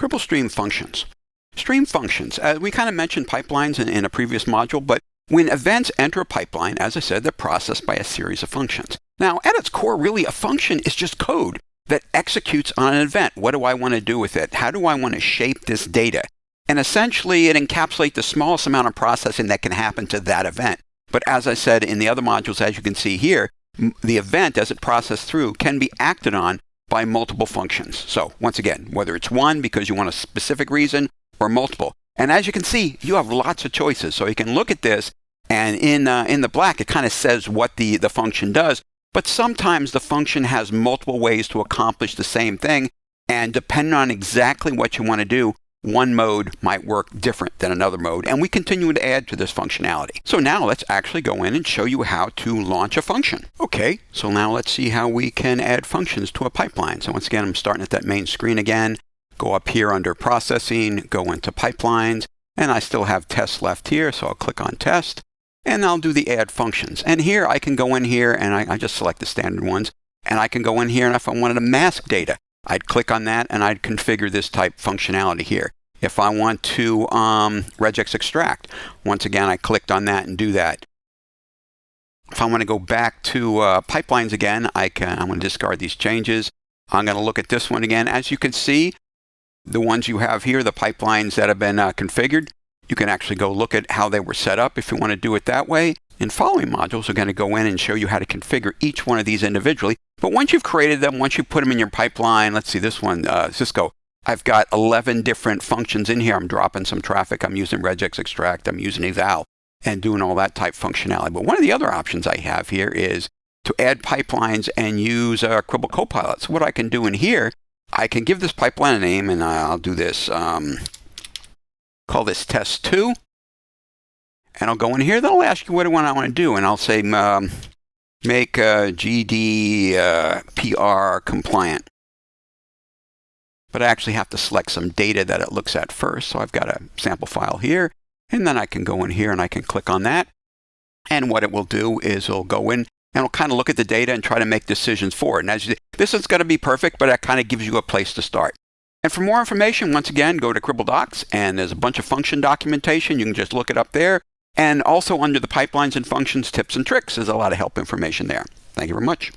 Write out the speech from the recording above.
Cribl stream functions. Stream functions, we kind of mentioned pipelines in a previous module, but when events enter a pipeline, as I said, they're processed by a series of functions. Now, at its core, really, a function is just code that executes on an event. What do I want to do with it? How do I want to shape this data? And essentially, it encapsulates the smallest amount of processing that can happen to that event. But as I said in the other modules, as you can see here, the event, as it processed through, can be acted on by multiple functions. So once again, whether it's one because you want a specific reason or multiple. And as you can see, you have lots of choices. So you can look at this, and in the black, it kind of says what the function does. But sometimes the function has multiple ways to accomplish the same thing. And depending on exactly what you want to do, one mode might work different than another mode. And we continue to add to this functionality. So now let's actually go in and show you how to launch a function. Okay, so now let's see how we can add functions to a pipeline. So once again, I'm starting at that main screen again. Go up here under processing, go into pipelines, and I still have tests left here, so I'll click on test, and I'll do the add functions. And here I can go in here, and I just select the standard ones, and I can go in here, and if I wanted to mask data, I'd click on that, and I'd configure this type functionality here. If I want to regex extract, once again, I clicked on that and do that. If I want to go back to pipelines again, I'm going to discard these changes. I'm going to look at this one again. As you can see, the ones you have here, the pipelines that have been configured, you can actually go look at how they were set up if you want to do it that way. In following modules, we're going to go in and show you how to configure each one of these individually. But once you've created them, once you put them in your pipeline, let's see this one, Cisco, I've got 11 different functions in here. I'm dropping some traffic. I'm using regex extract. I'm using eval and doing all that type functionality. But one of the other options I have here is to add pipelines and use Cribl Copilot. So what I can do in here, I can give this pipeline a name, and I'll do this, call this test 2. And I'll go in here, then I'll ask you what I want to do. And I'll say, make GDPR compliant. But I actually have to select some data that it looks at first. So I've got a sample file here. And then I can go in here and I can click on that. And what it will do is it'll go in and it'll kind of look at the data and try to make decisions for it. And as you see, this is going to be perfect, but that kind of gives you a place to start. And for more information, once again, go to Cribl Docs, and there's a bunch of function documentation. You can just look it up there. And also under the pipelines and functions, tips and tricks, there's a lot of help information there. Thank you very much.